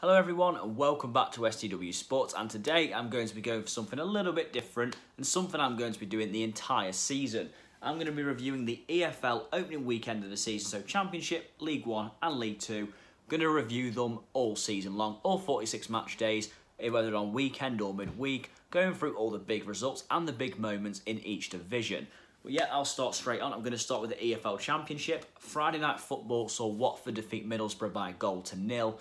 Hello everyone and welcome back to STW Sports, and today I'm going to be going for something a little bit different and something I'm going to be doing the entire season. I'm going to be reviewing the EFL opening weekend of the season, so Championship, League 1 and League 2. I'm going to review them all season long, all 46 match days, whether on weekend or midweek, going through all the big results and the big moments in each division. But yeah, I'll start straight on. I'm going to start with the EFL Championship. Friday night football saw Watford defeat Middlesbrough by 1-0.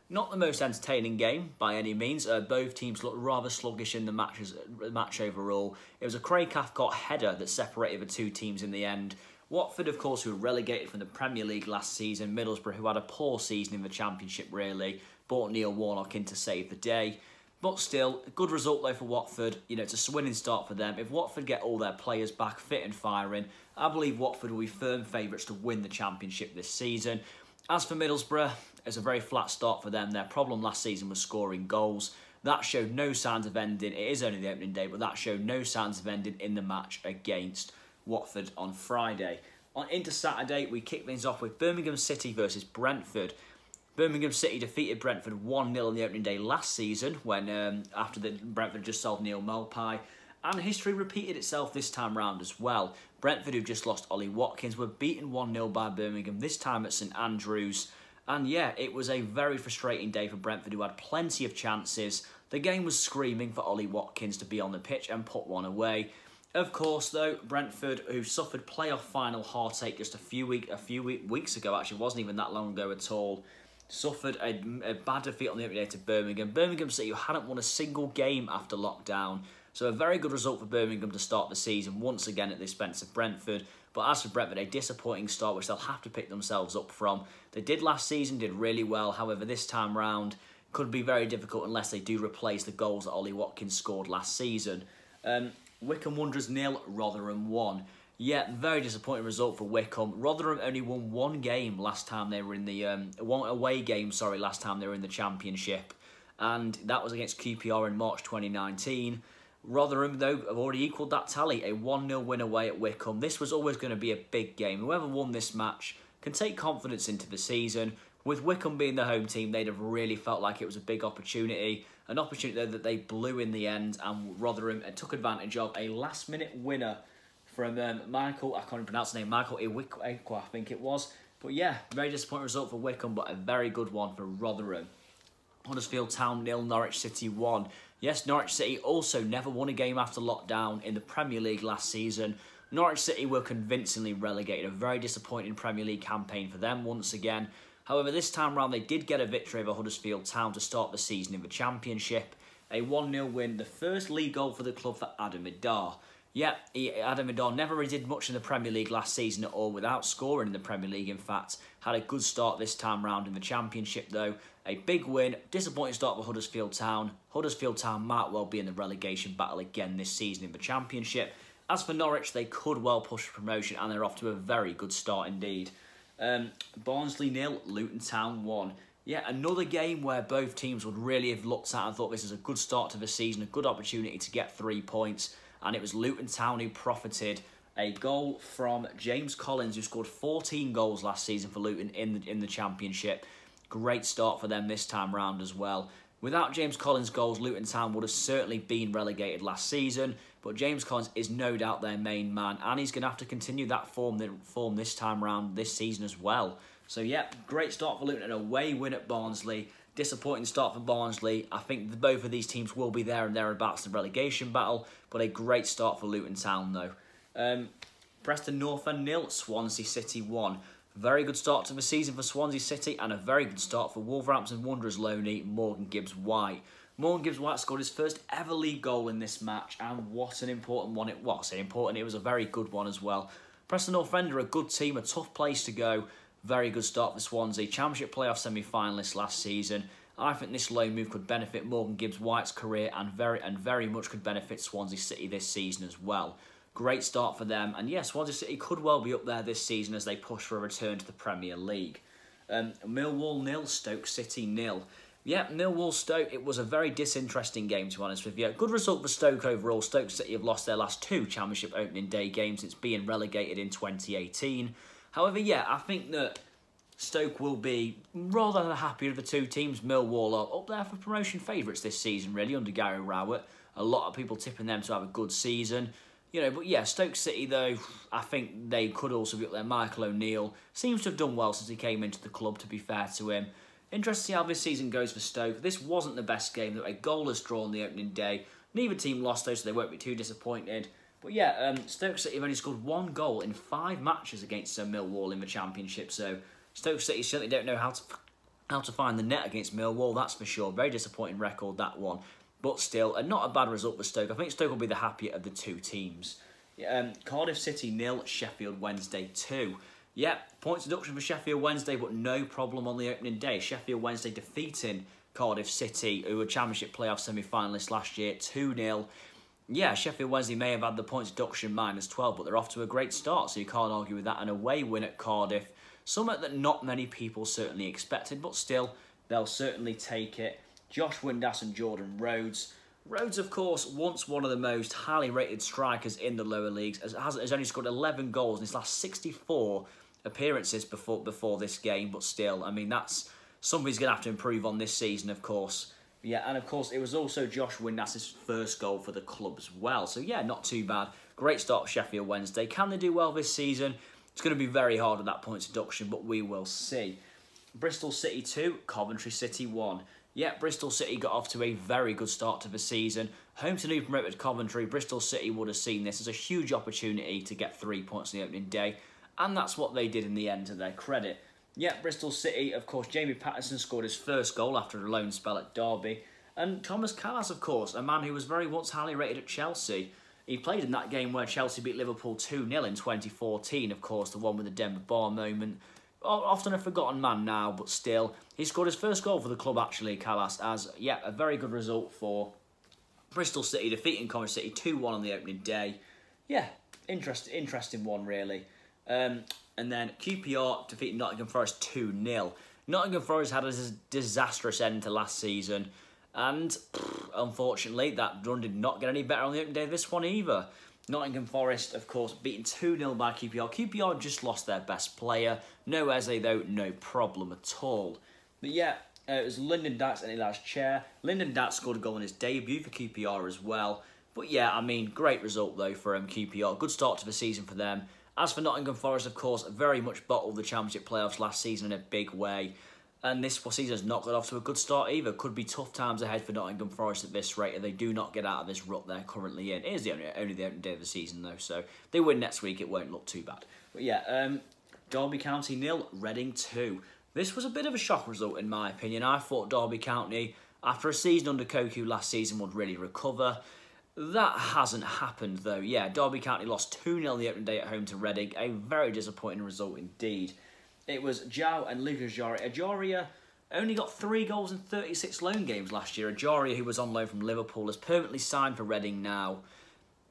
Not the most entertaining game by any means. Both teams looked rather sluggish in the match overall. It was a Craig Cathcart header that separated the two teams in the end. Watford, of course, who were relegated from the Premier League last season. Middlesbrough, who had a poor season in the Championship, really. Brought Neil Warnock in to save the day. But still, a good result though for Watford. You know, it's a winning start for them. If Watford get all their players back fit and firing, I believe Watford will be firm favourites to win the Championship this season. As for Middlesbrough, it's a very flat start for them. Their problem last season was scoring goals. That showed no signs of ending. It is only the opening day, but that showed no signs of ending in the match against Watford on Friday. On into Saturday, we kick things off with Birmingham City versus Brentford. Birmingham City defeated Brentford 1-0 in the opening day last season, when after Brentford just sold Neil Maupay. And history repeated itself this time round as well. Brentford, who've just lost Ollie Watkins, were beaten 1-0 by Birmingham, this time at St Andrews. And yeah, it was a very frustrating day for Brentford, who had plenty of chances. The game was screaming for Ollie Watkins to be on the pitch and put one away. Of course, though, Brentford, who suffered playoff final heartache just a few weeks ago, actually, wasn't even that long ago at all, suffered a bad defeat on the opening day to Birmingham. Birmingham City, who hadn't won a single game after lockdown. So a very good result for Birmingham to start the season, once again at the expense of Brentford. But as for Brentford, a disappointing start, which they'll have to pick themselves up from. They did last season, did really well. However, this time round could be very difficult unless they do replace the goals that Ollie Watkins scored last season. Wycombe Wanderers 0, Rotherham 1. Yeah, very disappointing result for Wycombe. Rotherham only won one game last time they were in the one away game. Sorry, last time they were in the Championship, and that was against QPR in March 2019. Rotherham, though, have already equalled that tally, a 1-0 win away at Wycombe. This was always going to be a big game. Whoever won this match can take confidence into the season. With Wycombe being the home team, they'd have really felt like it was a big opportunity. An opportunity that they blew in the end, and Rotherham took advantage of a last-minute winner from Michael, I can't even pronounce the name, Michael Iwikwa, I think it was. But yeah, very disappointing result for Wycombe, but a very good one for Rotherham. Huddersfield Town 0, Norwich City 1. Yes, Norwich City also never won a game after lockdown in the Premier League last season. Norwich City were convincingly relegated. A very disappointing Premier League campaign for them once again. However, this time round they did get a victory over Huddersfield Town to start the season in the Championship. A 1-0 win, the first league goal for the club for Adam Idar. Yeah, Adam Idar never really did much in the Premier League last season at all, without scoring in the Premier League, in fact. Had a good start this time round in the Championship, though. A big win, disappointing start for Huddersfield Town. Huddersfield Town might well be in the relegation battle again this season in the Championship. As for Norwich, they could well push for promotion, and they're off to a very good start indeed. Barnsley 0, Luton Town 1. Yeah, another game where both teams would really have looked at and thought this is a good start to the season, a good opportunity to get 3 points. And it was Luton Town who profited. A goal from James Collins, who scored 14 goals last season for Luton in the Championship. Great start for them this time round as well. Without James Collins' goals, Luton Town would have certainly been relegated last season. But James Collins is no doubt their main man, and he's going to have to continue that form this time round this season as well. So yeah, great start for Luton, an away win at Barnsley. Disappointing start for Barnsley. I think both of these teams will be there and thereabouts in the relegation battle, but a great start for Luton Town though. Preston North End 0, Swansea City 1. Very good start to the season for Swansea City, and a very good start for Wolverhampton Wanderers loanee Morgan Gibbs-White. Morgan Gibbs-White scored his first ever league goal in this match, and what an important one it was. It was a very good one as well. Preston North End are a good team, a tough place to go. Very good start for Swansea. Championship playoff semi-finalists last season. I think this loan move could benefit Morgan Gibbs-White's career and very much could benefit Swansea City this season as well. Great start for them. And yes, Swansea City could well be up there this season as they push for a return to the Premier League. Millwall 0, Stoke City 0. Yeah, Millwall-Stoke, it was a very disinteresting game, to be honest with you. Good result for Stoke overall. Stoke City have lost their last 2 Championship opening day games since being relegated in 2018. However, yeah, I think that Stoke will be rather the happier of the two teams. Millwall are up there for promotion favourites this season, really, under Gary Rowett. A lot of people tipping them to have a good season. But yeah, Stoke City, though, I think they could also be up there. Michael O'Neill seems to have done well since he came into the club, to be fair to him. Interesting to see how this season goes for Stoke. This wasn't the best game. A goalless draw on the opening day. Neither team lost, though, so they won't be too disappointed. But yeah, Stoke City have only scored 1 goal in 5 matches against Millwall in the Championship. So Stoke City certainly don't know how to find the net against Millwall, that's for sure. Very disappointing record, that one. But still, not a bad result for Stoke. I think Stoke will be the happier of the two teams. Cardiff City 0, Sheffield Wednesday 2. Yeah, points deduction for Sheffield Wednesday, but no problem on the opening day. Sheffield Wednesday defeating Cardiff City, who were Championship playoff semi-finalists last year, 2-0. Yeah, Sheffield Wednesday may have had the points deduction -12, but they're off to a great start, so you can't argue with that. An away win at Cardiff, something that not many people certainly expected, but still, they'll certainly take it. Josh Windass and Jordan Rhodes. Rhodes, of course, once one of the most highly rated strikers in the lower leagues, has only scored 11 goals in his last 64 appearances before this game, but still, I mean, that's something he's going to have to improve on this season, of course. Yeah, and of course, it was also Josh Windass's first goal for the club as well. So yeah, not too bad. Great start for Sheffield Wednesday. Can they do well this season? It's going to be very hard with that points deduction, but we will see. Bristol City 2, Coventry City 1. Yeah, Bristol City got off to a very good start to the season. Home to new promoted Coventry, Bristol City would have seen this as a huge opportunity to get 3 points on the opening day, and that's what they did in the end, to their credit. Yeah, Bristol City, of course, Jamie Patterson scored his first goal after a loan spell at Derby. And Thomas Callas, of course, a man who was very once highly rated at Chelsea. He played in that game where Chelsea beat Liverpool 2-0 in 2014, of course, the one with the Denver Bar moment. Often a forgotten man now, but still. He scored his first goal for the club, actually, Callas, as, yeah, a very good result for Bristol City, defeating Coventry City 2-1 on the opening day. Yeah, interesting one, really. And then QPR defeating Nottingham Forest 2-0. Nottingham Forest had a disastrous end to last season. And, unfortunately, that run did not get any better on the opening day of this one either. Nottingham Forest, of course, beaten 2-0 by QPR. QPR just lost their best player. No Eze, though, no problem at all. But yeah, it was Lyndon Dykes and Elias Chair. Lyndon Dykes scored a goal in his debut for QPR as well. But yeah, I mean, great result, though, for QPR. Good start to the season for them. As for Nottingham Forest, of course, very much bottled the Championship playoffs last season in a big way. And this season has not got off to a good start either. Could be tough times ahead for Nottingham Forest at this rate, and they do not get out of this rut they're currently in. It is only the opening day of the season, though, so they win next week, it won't look too bad. But yeah, Derby County 0, Reading 2. This was a bit of a shock result, in my opinion. I thought Derby County, after a season under Koku last season, would really recover. That hasn't happened, though. Yeah, Derby County lost 2-0 the opening day at home to Reading. A very disappointing result indeed. It was João and Lucas Ajaria. Ajaria only got 3 goals in 36 loan games last year. Ajaria, who was on loan from Liverpool, is permanently signed for Reading now.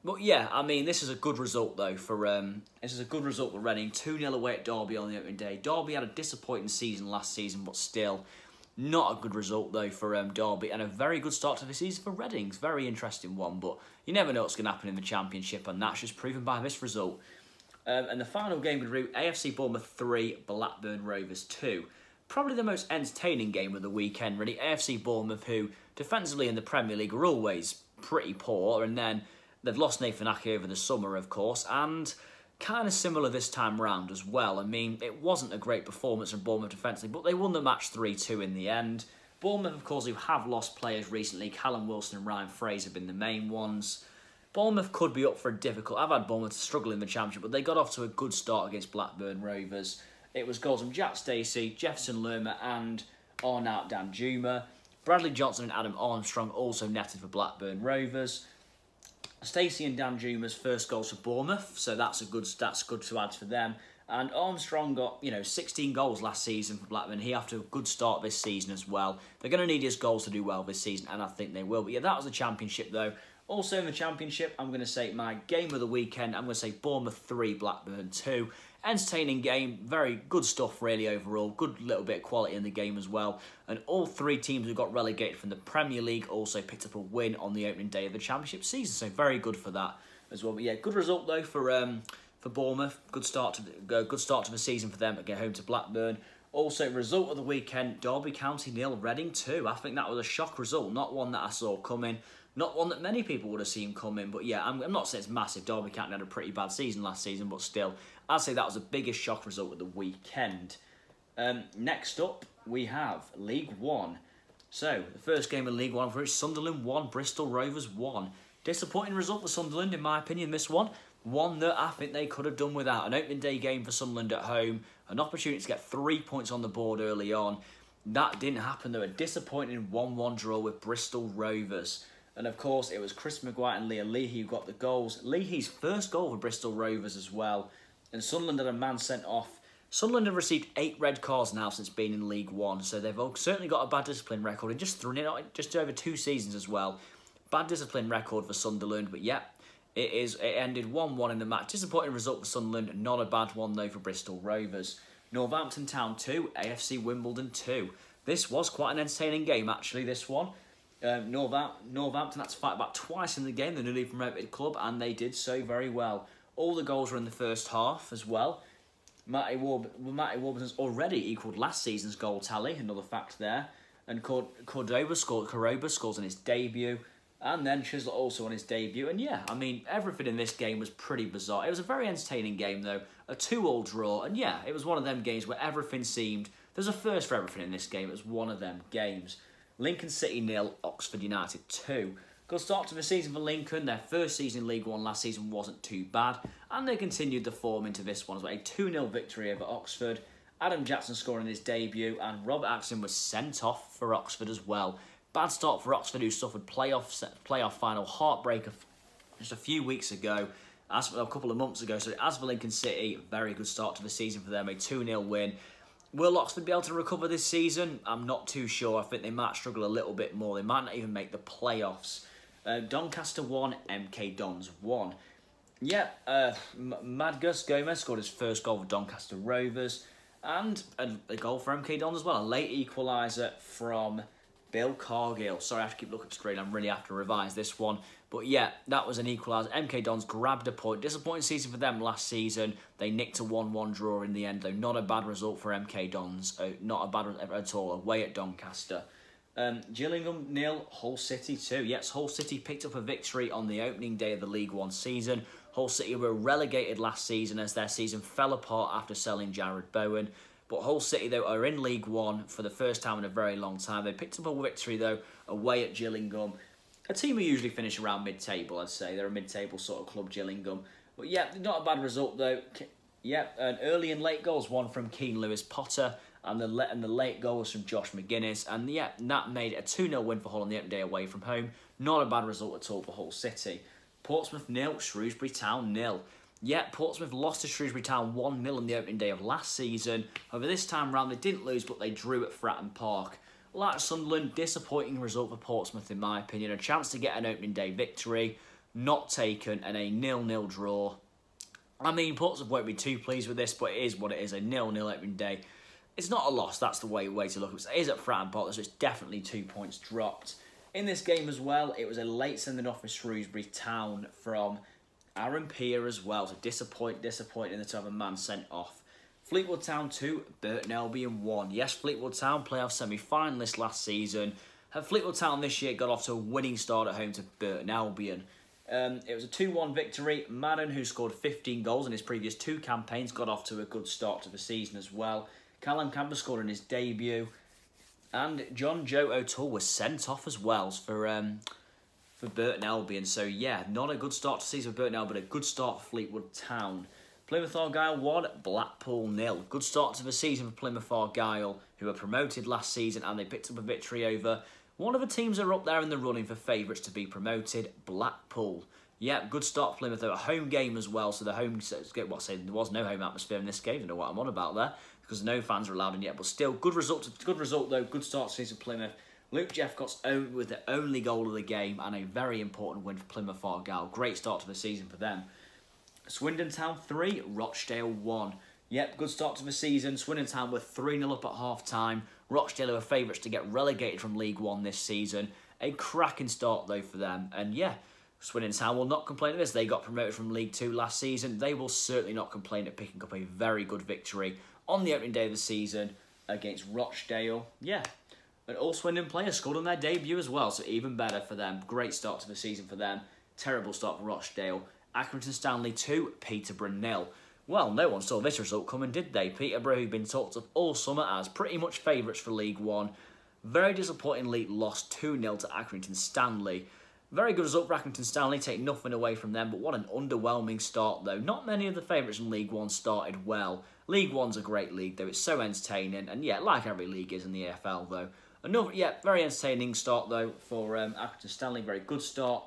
But yeah, I mean, this is a good result, though, for Reading. 2-0 away at Derby on the opening day. Derby had a disappointing season last season, but still... not a good result, though, for Derby, and a very good start to the season for Reading. It's a very interesting one, but you never know what's going to happen in the Championship, and that's just proven by this result. And the final game of the group, AFC Bournemouth 3, Blackburn Rovers 2. Probably the most entertaining game of the weekend, really. AFC Bournemouth, who defensively in the Premier League are always pretty poor, and then they've lost Nathan Ake over the summer, of course, and... kind of similar this time round as well. I mean, it wasn't a great performance from Bournemouth defensively, but they won the match 3-2 in the end. Bournemouth, of course, who have lost players recently, Callum Wilson and Ryan Fraser have been the main ones. Bournemouth could be up for a difficult... I've had Bournemouth struggle in the Championship, but they got off to a good start against Blackburn Rovers. It was goals from Jack Stacey, Jefferson Lerma and Arnaut Danjuma. Bradley Johnson and Adam Armstrong also netted for Blackburn Rovers. Stacey and Danjuma's first goals for Bournemouth, so that's good to add for them. And Armstrong got, 16 goals last season for Blackburn. He after a good start this season as well. They're going to need his goals to do well this season, and I think they will. But yeah, that was the Championship, though. Also in the Championship, I'm going to say my game of the weekend, I'm going to say Bournemouth 3, Blackburn 2. Entertaining game, very good stuff really overall. Good little bit of quality in the game as well. And all 3 teams who got relegated from the Premier League also picked up a win on the opening day of the Championship season. So very good for that as well. But yeah, good result though for Bournemouth. Good start to the season for them to get home to Blackburn. Also, result of the weekend, Derby County 0, Reading 2. I think that was a shock result, not one that I saw coming, not one that many people would have seen coming. But yeah, I'm not saying it's massive. Derby County had a pretty bad season last season, but still, I'd say that was the biggest shock result of the weekend. Next up, we have League One. So, the first game of League One for which Sunderland 1, Bristol Rovers 1. Disappointing result for Sunderland, in my opinion, this one. One that I think they could have done without. An opening day game for Sunderland at home. An opportunity to get 3 points on the board early on. That didn't happen. They were a disappointing 1-1 draw with Bristol Rovers. And of course, it was Chris Maguire and Leah Leahy who got the goals. Leahy's first goal for Bristol Rovers as well. And Sunderland had a man sent off. Sunderland have received 8 red cards now since being in League One. So they've certainly got a bad discipline record. And just thrown it out just over 2 seasons as well. Bad discipline record for Sunderland. But yeah. It ended 1-1 in the match. Disappointing result for Sunderland. Not a bad one, though, for Bristol Rovers. Northampton Town 2, AFC Wimbledon 2. This was quite an entertaining game, actually, this one. Northampton had to fight back twice in the game, the newly promoted club, and they did so very well. All the goals were in the first half as well. Matty Warburton's already equalled last season's goal tally, another fact there. And Cordoba scores on his debut. And then Chisler also on his debut. And yeah, I mean, everything in this game was pretty bizarre. It was a very entertaining game, though. A 2-2 draw. And yeah, it was one of them games where everything seemed... There's a first for everything in this game. It was one of them games. Lincoln City 0, Oxford United 2. Good start to the season for Lincoln. Their first season in League One last season wasn't too bad. And they continued the form into this one as well. A 2-0 victory over Oxford. Adam Jackson scoring his debut. And Robert Axon was sent off for Oxford as well. Bad start for Oxford, who suffered playoff final heartbreak just a few weeks ago, a couple of months ago. So as for Lincoln City, very good start to the season for them, a 2-0 win. Will Oxford be able to recover this season? I'm not too sure. I think they might struggle a little bit more. They might not even make the playoffs. Doncaster 1, MK Dons 1. Yeah, Madgus Gomez scored his first goal for Doncaster Rovers. And a goal for MK Dons as well. A late equaliser from Bill Cargill. Sorry, I have to keep looking at the screen. I'm really have to revise this one. But yeah, that was an equaliser. MK Dons grabbed a point. Disappointing season for them last season. They nicked a 1-1 draw in the end, though. Not a bad result for MK Dons. Not a bad result at all. Away at Doncaster. Gillingham 0, Hull City 2. Yes, Hull City picked up a victory on the opening day of the League One season. Hull City were relegated last season as their season fell apart after selling Jared Bowen. But Hull City, though, are in League One for the first time in a very long time. They picked up a victory, though, away at Gillingham. A team who usually finish around mid-table, I'd say. They're a mid-table sort of club, Gillingham. But yeah, not a bad result, though. Yeah, an early and late goals, one from Keane Lewis Potter, and the late goal was from Josh McGuinness. And yeah, that made a 2-0 win for Hull on the opening day away from home. Not a bad result at all for Hull City. Portsmouth 0, Shrewsbury Town 0. Yeah, Portsmouth lost to Shrewsbury Town 1-0 on the opening day of last season. However, this time round they didn't lose, but they drew at Fratton Park. Like Sunderland, disappointing result for Portsmouth in my opinion. A chance to get an opening day victory, not taken, and a 0-0 draw. I mean, Portsmouth won't be too pleased with this, but it is what it is, a 0-0 opening day. It's not a loss, that's the way to look at it. It is at Fratton Park, so it's definitely 2 points dropped. In this game as well, it was a late sending off for Shrewsbury Town from Aaron Peer as well. So disappointing to have a man sent off. Fleetwood Town 2, Burton Albion 1. Yes, Fleetwood Town, playoff semi-finalist last season. Fleetwood Town this year got off to a winning start at home to Burton Albion. It was a 2-1 victory. Madden, who scored 15 goals in his previous 2 campaigns, got off to a good start to the season as well. Callum Campbell scored in his debut. And John Joe O'Toole was sent off as well for Burton Albion. So yeah, not a good start to season for Burton Albion, but a good start for Fleetwood Town. Plymouth Argyle 1, Blackpool 0. Good start to the season for Plymouth Argyle, who were promoted last season, and they picked up a victory over one of the teams that are up there in the running for favourites to be promoted, Blackpool. Yeah, good start for Plymouth, though. A home game as well, so the home... there was no home atmosphere in this game. I don't know what I'm on about there, because no fans are allowed in yet, but still, good result though. Good start to season for Plymouth. Luke Jeffcott's own with the only goal of the game, and a very important win for Plymouth Argyle. Great start to the season for them. Swindon Town 3, Rochdale 1. Yep, good start to the season. Swindon Town were 3-0 up at half-time. Rochdale were favourites to get relegated from League One this season. A cracking start, though, for them. And yeah, Swindon Town will not complain of this. They got promoted from League 2 last season. They will certainly not complain at picking up a very good victory on the opening day of the season against Rochdale. Yeah, an all-Swindon player scored on their debut as well, so even better for them. Great start to the season for them. Terrible start for Rochdale. Accrington Stanley 2, Peterborough 0. Well, no one saw this result coming, did they? Peterborough, who've been talked of all summer as pretty much favourites for League One, very disappointingly lost 2-0 to Accrington Stanley. Very good result for Accrington Stanley, take nothing away from them, but what an underwhelming start though. Not many of the favourites in League One started well. League One's a great league though, it's so entertaining, and yeah, like every league is in the EFL though. Another, yeah, very entertaining start though for Accrington Stanley, very good start.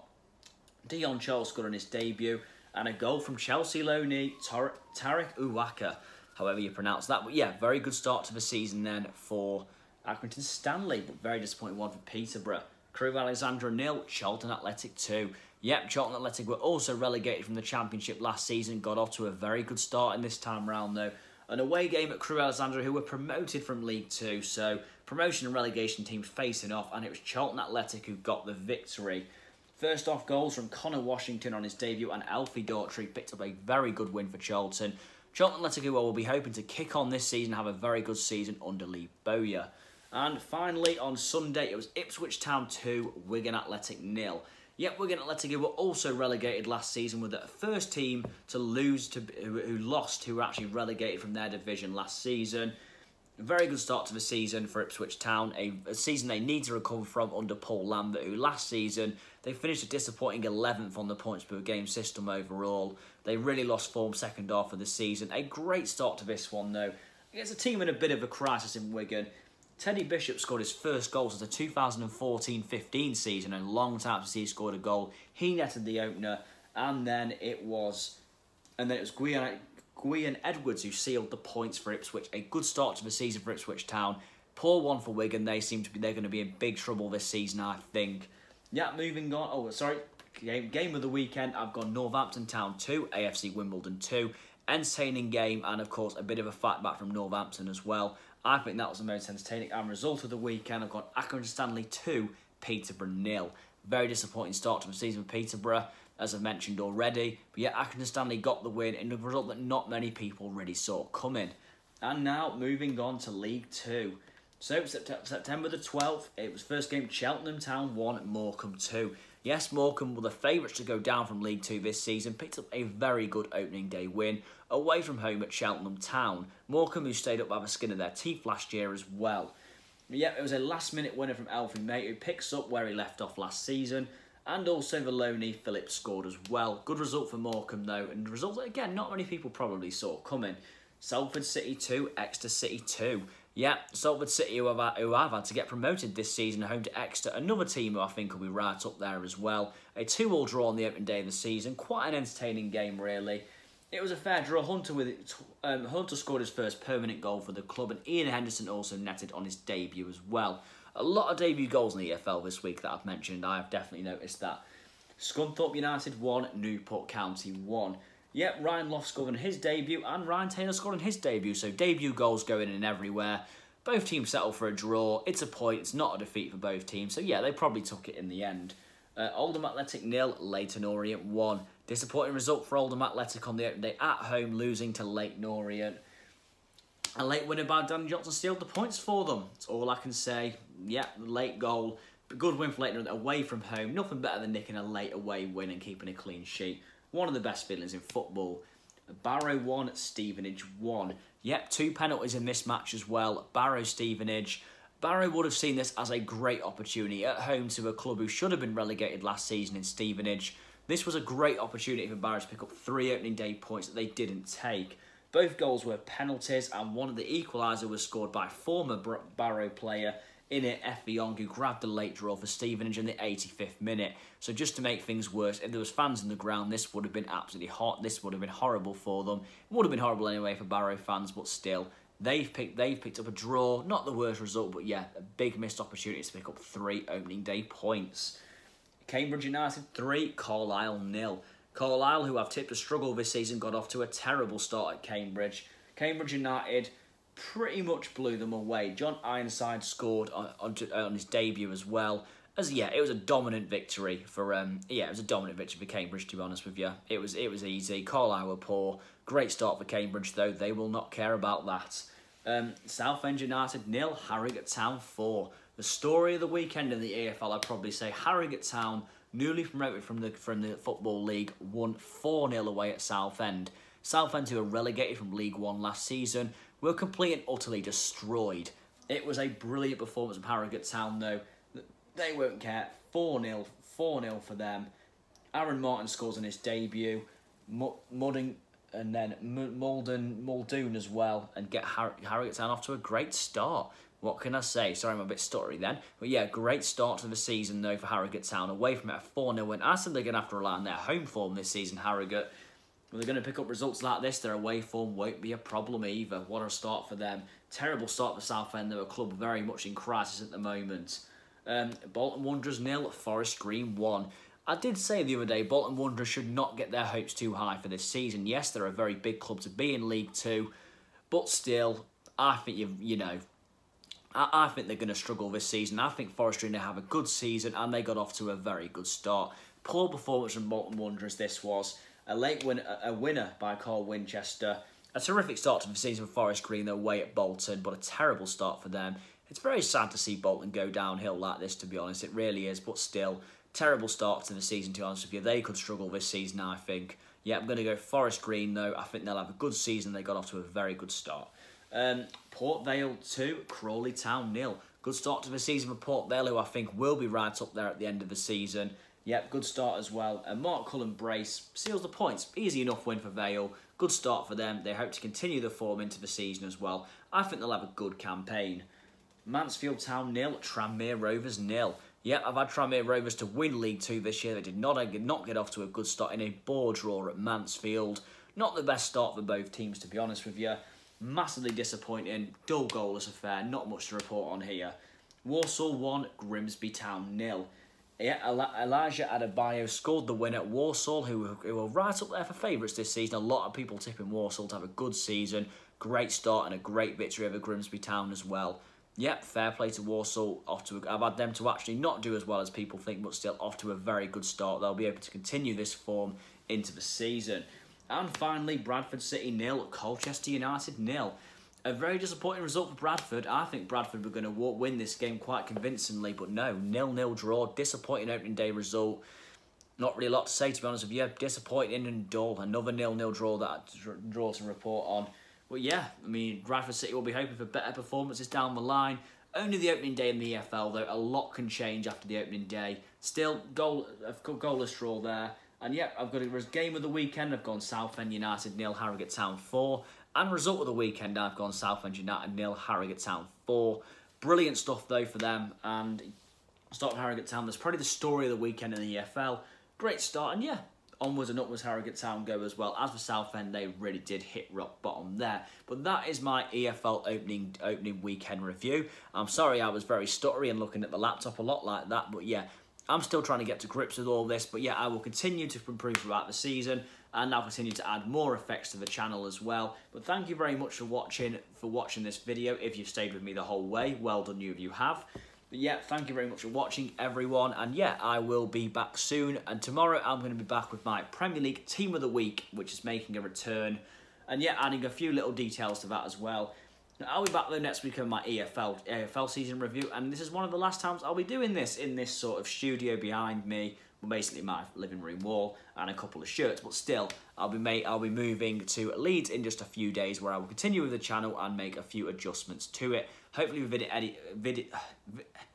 Dion Charles scored on his debut, and a goal from Chelsea loanee Tarek Uwaka, however you pronounce that. But yeah, very good start to the season then for Accrington Stanley, but very disappointing one for Peterborough. Crewe Alexandra 0, Charlton Athletic 2. Yep, Charlton Athletic were also relegated from the Championship last season, got off to a very good start in this time round though. An away game at Crewe Alexandra, who were promoted from League 2, so promotion and relegation teams facing off, and it was Charlton Athletic who got the victory. First off, goals from Connor Washington on his debut, and Alfie Daughtry picked up a very good win for Charlton. Charlton Athletic, who will be hoping to kick on this season, have a very good season under Lee Bowyer. And finally, on Sunday, it was Ipswich Town 2, Wigan Athletic 0. Yet Wigan Athletic, who were also relegated last season, were the first team to lose to who were actually relegated from their division last season. A very good start to the season for Ipswich Town, a season they need to recover from under Paul Lambert, who last season they finished a disappointing 11th on the points per game system overall. They really lost form second half of the season. A great start to this one though. It's a team in a bit of a crisis in Wigan. Teddy Bishop scored his first goal since the 2014-15 season, a long time since he scored a goal. He netted the opener, and then it was Guian Edwards who sealed the points for Ipswich. A good start to the season for Ipswich Town. Poor one for Wigan. They're going to be in big trouble this season, I think. Yeah, moving on. Oh, sorry. Game of the weekend. I've got Northampton Town 2, AFC Wimbledon 2. Entertaining game, and of course a bit of a fight back from Northampton as well. I think that was the most entertaining. And result of the weekend, I've got Accrington Stanley 2, Peterborough 0. Very disappointing start to the season for Peterborough, as I've mentioned already. But yeah, Accrington Stanley got the win in a result that not many people really saw coming. And now, moving on to League 2. So, September the 12th, it was first game Cheltenham Town 1, Morecambe 2. Yes, Morecambe were the favourites to go down from League 2 this season, picked up a very good opening day win away from home at Cheltenham Town. Morecambe, who stayed up by the skin of their teeth last year as well. Yeah, it was a last-minute winner from Elfie Mate, who picks up where he left off last season, and also the loanee Phillips scored as well. Good result for Morecambe though, and a result that again not many people probably saw coming. Salford City 2, Exeter City 2. Yeah, Salford City who have had to get promoted this season, home to Exeter, another team who I think will be right up there as well. A 2-2 draw on the opening day of the season, quite an entertaining game really. It was a fair draw. Hunter scored his first permanent goal for the club, and Ian Henderson also netted on his debut as well. A lot of debut goals in the EFL this week that I've mentioned. I have definitely noticed that. Scunthorpe United 1, Newport County 1. Yep, Ryan Loft scored on his debut, and Ryan Taylor scored on his debut, so debut goals going in everywhere. Both teams settled for a draw. It's a point, it's not a defeat for both teams, so yeah, they probably took it in the end. Oldham Athletic 0, Leyton Orient 1. Disappointing result for Oldham Athletic on the opening day at home, losing to Leyton Orient. A late winner by Danny Johnson sealed the points for them. That's all I can say. Yeah, late goal. Good win for Leyton Orient away from home. Nothing better than nicking a late away win and keeping a clean sheet. One of the best feelings in football. Barrow 1, Stevenage 1. Yep, 2 penalties in this match as well. Barrow, Stevenage. Barrow would have seen this as a great opportunity at home to a club who should have been relegated last season in Stevenage. This was a great opportunity for Barrow to pick up 3 opening day points that they didn't take. Both goals were penalties, and one of the equaliser was scored by former Barrow player Init Effiong, who grabbed the late draw for Stevenage in the 85th minute. So just to make things worse, if there was fans in the ground, this would have been absolutely hot. This would have been horrible for them. It would have been horrible anyway for Barrow fans, but still, they've picked up a draw. Not the worst result, but yeah, a big missed opportunity to pick up 3 opening day points. Cambridge United 3, Carlisle 0. Carlisle, who have tipped to struggle this season, got off to a terrible start at Cambridge. Cambridge United pretty much blew them away. John Ironside scored on his debut as well. It was a dominant victory for Cambridge, to be honest with you. It was easy. Carlisle were poor. Great start for Cambridge though. They will not care about that. Southend United 0, Harrogate Town 4. The story of the weekend in the EFL, I'd probably say Harrogate Town, newly promoted from the Football League, won 4-0 away at Southend. Southend, who were relegated from League One last season, were completely and utterly destroyed. It was a brilliant performance of Harrogate Town, though. They won't care. 4-0 for them. Aaron Martin scores on his debut. Muldoon as well, and get Harrogate Town off to a great start. What can I say? Sorry, I'm a bit stuttery then. But yeah, great start to the season, though, for Harrogate Town. Away from it, a 4-0 win. I said they're going to have to rely on their home form this season, Harrogate. Well, they're going to pick up results like this. Their away form won't be a problem either. What a start for them. Terrible start for Southend. They're a club very much in crisis at the moment. Bolton Wanderers 0, Forest Green 1. I did say the other day, Bolton Wanderers should not get their hopes too high for this season. Yes, they're a very big club to be in League Two, but still, I think I think they're going to struggle this season. I think Forest Green have a good season, and they got off to a very good start. Poor performance from Bolton Wanderers. This was a winner by Carl Winchester. A terrific start to the season for Forest Green, though, away at Bolton, but a terrible start for them. It's very sad to see Bolton go downhill like this, to be honest. It really is, but still, terrible start to the season, to be honest with you. They could struggle this season, I think. Yeah, I'm going to go Forest Green, though. I think they'll have a good season. They got off to a very good start. Port Vale 2, Crawley Town 0. Good start to the season for Port Vale, who I think will be right up there at the end of the season. Yep, good start as well. And Mark Cullen Brace seals the points. Easy enough win for Vale. Good start for them. They hope to continue the form into the season as well. I think they'll have a good campaign. Mansfield Town 0, Tranmere Rovers 0. Yep, I've had Tranmere Rovers to win League 2 this year. They did not get off to a good start in a bore draw at Mansfield. Not the best start for both teams, to be honest with you. Massively disappointing, dull goalless affair, not much to report on here. Walsall 1, Grimsby Town 0. Yeah, Elijah Adebayo scored the win at Walsall, who were right up there for favourites this season. A lot of people tipping Walsall to have a good season. Great start and a great victory over Grimsby Town as well. Yep, fair play to Walsall. I've had them to actually not do as well as people think, but still off to a very good start. They'll be able to continue this form into the season. And finally, Bradford City 0, Colchester United 0. A very disappointing result for Bradford. I think Bradford were going to win this game quite convincingly, but no, 0-0 draw. Disappointing opening day result. Not really a lot to say, to be honest with you. Disappointing and dull. Another 0-0 draw to report on. But yeah, I mean, Bradford City will be hoping for better performances down the line. Only the opening day in the EFL, though. A lot can change after the opening day. Still, goalless draw there. And yeah, I've got a game of the weekend. I've gone Southend United 0, Harrogate Town 4. And result of the weekend, I've gone Southend United 0, Harrogate Town 4. Brilliant stuff, though, for them. And start with Harrogate Town. That's probably the story of the weekend in the EFL. Great start. And yeah, onwards and upwards Harrogate Town go as well. As for Southend, they really did hit rock bottom there. But that is my EFL opening weekend review. I'm sorry I was very stuttery and looking at the laptop a lot like that. But yeah, I'm still trying to get to grips with all this. But yeah, I will continue to improve throughout the season. And I'll continue to add more effects to the channel as well. But thank you very much for watching this video. If you've stayed with me the whole way, well done you if you have. But yeah, thank you very much for watching, everyone. And yeah, I will be back soon. And tomorrow I'm going to be back with my Premier League Team of the Week, which is making a return. And yeah, adding a few little details to that as well. Now, I'll be back though next week on my EFL season review. And this is one of the last times I'll be doing this in this sort of studio behind me. Well, basically my living room wall and a couple of shirts, but still I'll be moving to Leeds in just a few days, where I will continue with the channel and make a few adjustments to it. Hopefully with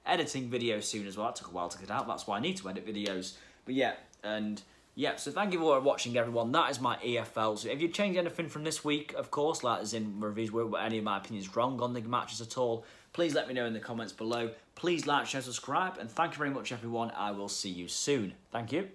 editing videos soon as well. It took a while to get out, that's why I need to edit videos. But yeah, and yeah, so thank you for watching, everyone. That is my EFL. So if you changed anything from this week, of course, like as in reviews, were any of my opinions wrong on the matches at all, please let me know in the comments below. Please like, share, subscribe, and thank you very much, everyone. I will see you soon. Thank you.